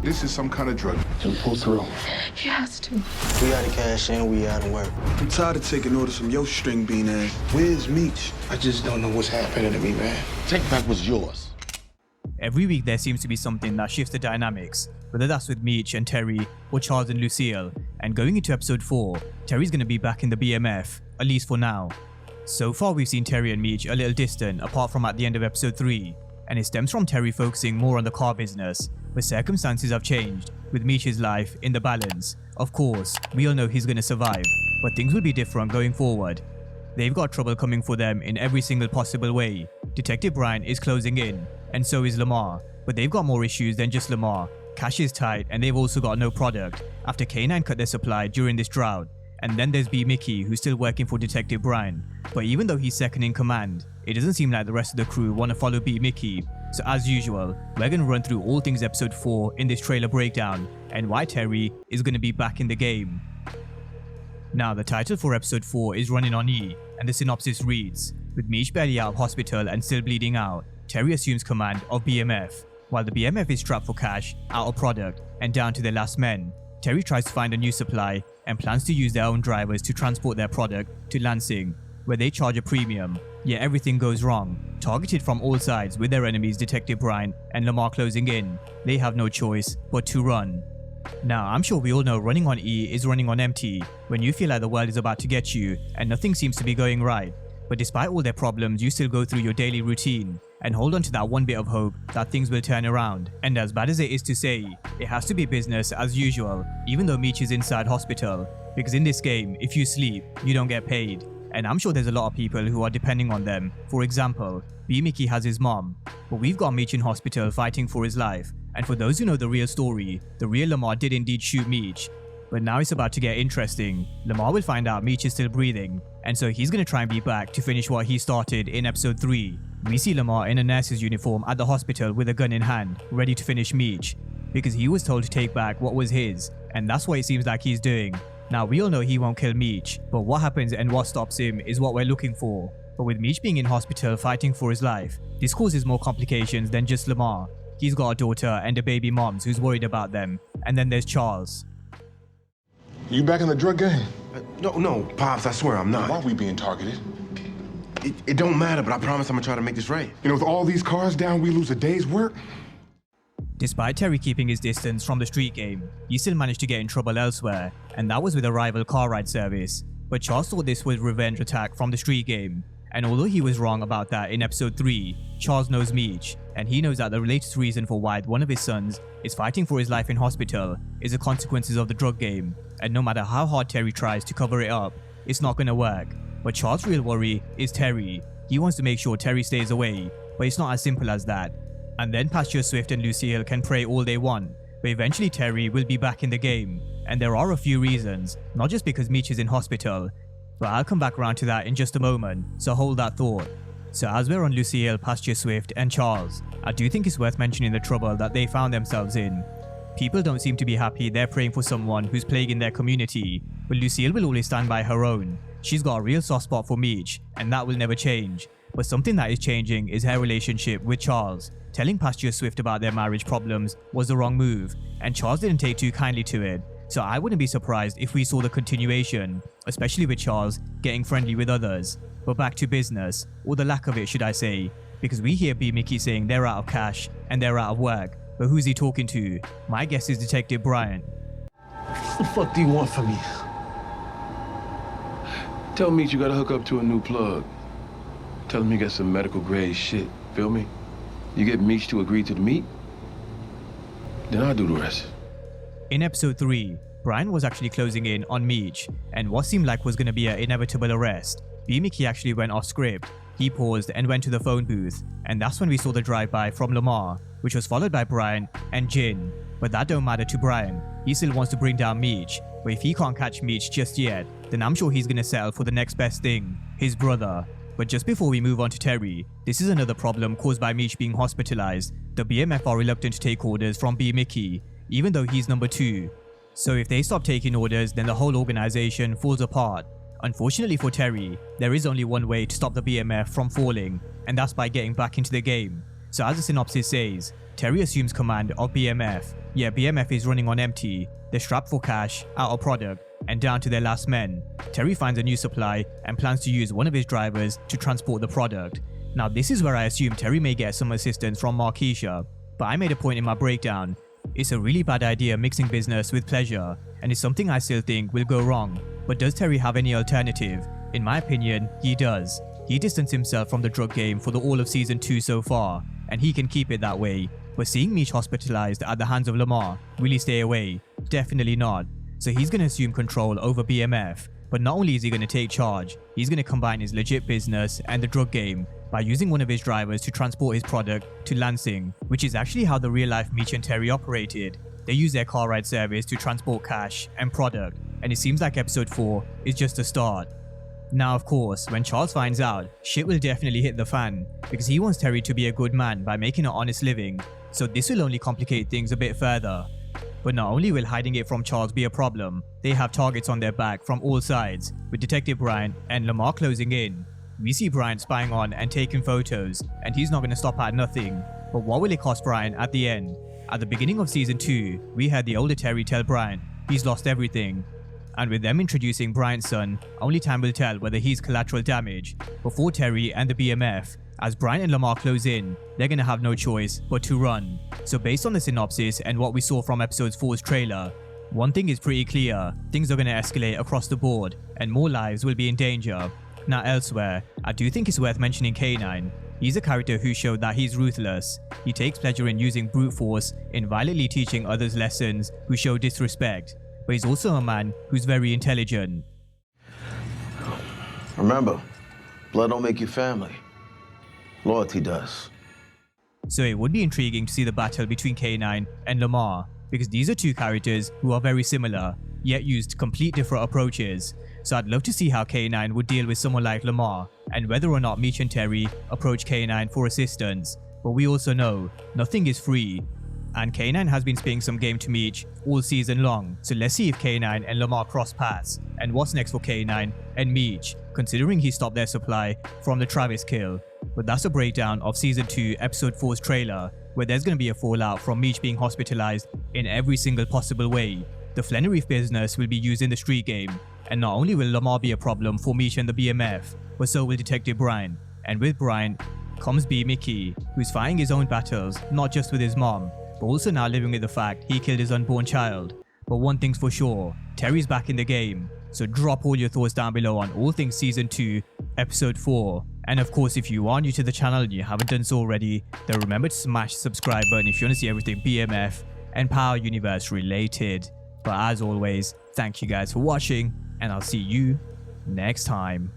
This is some kind of drug. Can we pull through? He has to. We gotta cash in, we gotta work. I'm tired of taking orders from your string bean ass. Where's Meech? I just don't know what's happening to me, man. Take back what's yours. Every week there seems to be something that shifts the dynamics, whether that's with Meech and Terry or Charles and Lucille, and going into episode 4, Terry's going to be back in the BMF, at least for now. So far we've seen Terry and Meech a little distant apart from at the end of episode 3, and it stems from Terry focusing more on the car business, but circumstances have changed, with Meech's life in the balance. Of course, we all know he's going to survive, but things will be different going forward. They've got trouble coming for them in every single possible way. Detective Bryant is closing in, and so is Lamar, but they've got more issues than just Lamar. Cash is tight and they've also got no product after K9 cut their supply during this drought. And then there's B Mickey, who's still working for Detective Bryant, but even though he's second in command, it doesn't seem like the rest of the crew want to follow B Mickey. So as usual, we're going to run through all things episode 4 in this trailer breakdown, and why Terry is going to be back in the game. Now the title for episode 4 is Runnin on E, and the synopsis reads: with Meech barely out of hospital and still bleeding out, Terry assumes command of BMF. While the BMF is strapped for cash, out of product, and down to their last men, Terry tries to find a new supply and plans to use their own drivers to transport their product to Lansing, where they charge a premium. Yet everything goes wrong. Targeted from all sides with their enemies Detective Bryant and Lamar closing in, they have no choice but to run. Now I'm sure we all know running on E is running on empty, when you feel like the world is about to get you and nothing seems to be going right. But despite all their problems, you still go through your daily routine and hold on to that one bit of hope that things will turn around. And as bad as it is to say, it has to be business as usual, even though Meech is inside hospital, because in this game, if you sleep, you don't get paid. And I'm sure there's a lot of people who are depending on them. For example, B Mickey has his mom, but we've got Meech in hospital fighting for his life. And for those who know the real story, the real Lamar did indeed shoot Meech. But now it's about to get interesting. Lamar will find out Meech is still breathing, and so he's going to try and be back to finish what he started in episode 3. We see Lamar in a nurse's uniform at the hospital with a gun in hand, ready to finish Meech, because he was told to take back what was his, and that's what it seems like he's doing. Now we all know he won't kill Meech, but what happens and what stops him is what we're looking for. But with Meech being in hospital fighting for his life, this causes more complications than just Lamar. He's got a daughter and a baby moms who's worried about them, and then there's Charles. You back in the drug game? No, Pops, I swear I'm not. Why are we being targeted? It don't matter, but I promise I'm gonna try to make this right. You know, with all these cars down, we lose a day's work? Despite Terry keeping his distance from the street game, he still managed to get in trouble elsewhere, and that was with a rival car ride service. But Charles thought this was revenge attack from the street game, and although he was wrong about that in episode 3, Charles knows Meech, and he knows that the latest reason for why one of his sons is fighting for his life in hospital is the consequences of the drug game, and no matter how hard Terry tries to cover it up, it's not gonna work. But Charles' real worry is Terry. He wants to make sure Terry stays away, but it's not as simple as that. And then Pastor Swift and Lucille can pray all they want, but eventually Terry will be back in the game, and there are a few reasons, not just because Meech is in hospital, but I'll come back around to that in just a moment, so hold that thought. So as we're on Lucille, Pastor Swift and Charles, I do think it's worth mentioning the trouble that they found themselves in. People don't seem to be happy they're praying for someone who's plaguing their community, but Lucille will always stand by her own. She's got a real soft spot for Meech, and that will never change. But something that is changing is her relationship with Charles. Telling Pastor Swift about their marriage problems was the wrong move, and Charles didn't take too kindly to it. So I wouldn't be surprised if we saw the continuation, especially with Charles getting friendly with others. But back to business, or the lack of it should I say, because we hear B Mickey saying they're out of cash and they're out of work, but who's he talking to? My guess is Detective Bryant. What the fuck do you want from me? Tell Meech you gotta hook up to a new plug. Tell him you got some medical grade shit, feel me? You get Meech to agree to the meet, then I'll do the rest. In episode 3, Brian was actually closing in on Meech, and what seemed like was going to be an inevitable arrest. B Mickey actually went off script. He paused and went to the phone booth, and that's when we saw the drive-by from Lamar, which was followed by Brian and Jin. But that don't matter to Brian. He still wants to bring down Meech, but if he can't catch Meech just yet, then I'm sure he's going to settle for the next best thing, his brother. But just before we move on to Terry, this is another problem caused by Meech being hospitalized. The BMF are reluctant to take orders from B Mickey, even though he's number 2. So if they stop taking orders, then the whole organization falls apart. Unfortunately for Terry, there is only one way to stop the BMF from falling, and that's by getting back into the game. So as the synopsis says, Terry assumes command of BMF. Yeah, BMF is running on empty. They're strapped for cash, out of product, and down to their last men. Terry finds a new supply and plans to use one of his drivers to transport the product. Now this is where I assume Terry may get some assistance from Marquisha, but I made a point in my breakdown. It's a really bad idea mixing business with pleasure, and it's something I still think will go wrong. But does Terry have any alternative? In my opinion, he does. He distanced himself from the drug game for the all of season 2 so far, and he can keep it that way. But seeing Meech hospitalized at the hands of Lamar, will he stay away? Definitely not. So he's going to assume control over BMF. But not only is he going to take charge, he's going to combine his legit business and the drug game by using one of his drivers to transport his product to Lansing, which is actually how the real life Meech and Terry operated. They use their car ride service to transport cash and product, and it seems like episode 4 is just a start. Now of course, when Charles finds out, shit will definitely hit the fan, because he wants Terry to be a good man by making an honest living, so this will only complicate things a bit further. But not only will hiding it from Charles be a problem, they have targets on their back from all sides, with Detective Bryant and Lamar closing in. We see Bryant spying on and taking photos, and he's not going to stop at nothing. But what will it cost Bryant at the end? At the beginning of season 2, we had the older Terry tell Bryant he's lost everything. And with them introducing Bryant's son, only time will tell whether he's collateral damage. Before Terry and the BMF, as Bryant and Lamar close in, they're gonna have no choice but to run. So based on the synopsis and what we saw from episode 4's trailer, one thing is pretty clear: things are gonna escalate across the board and more lives will be in danger. Now elsewhere, I do think it's worth mentioning K9. He's a character who showed that he's ruthless. He takes pleasure in using brute force, in violently teaching others lessons who show disrespect. But he's also a man who's very intelligent. Remember, blood don't make you family. Loyalty does. So it would be intriguing to see the battle between K9 and Lamar, because these are two characters who are very similar, yet used complete different approaches. So I'd love to see how K9 would deal with someone like Lamar, and whether or not Meech and Terry approach K9 for assistance. But we also know, nothing is free. And K9 has been spitting some game to Meech all season long, so let's see if K9 and Lamar cross paths, and what's next for K9 and Meech, considering he stopped their supply from the Travis kill. But that's a breakdown of season 2 episode 4's trailer, where there's going to be a fallout from Meech being hospitalized in every single possible way. The Flannery business will be used in the street game, and not only will Lamar be a problem for Meech and the BMF, but so will Detective Bryant. And with Bryant comes B. Mickey, who's fighting his own battles, not just with his mom, but also now living with the fact he killed his unborn child. But one thing's for sure, Terry's back in the game. So drop all your thoughts down below on all things season 2, episode 4. And of course, if you are new to the channel and you haven't done so already, then remember to smash the subscribe button if you want to see everything BMF and Power Universe related. But as always, thank you guys for watching, and I'll see you next time.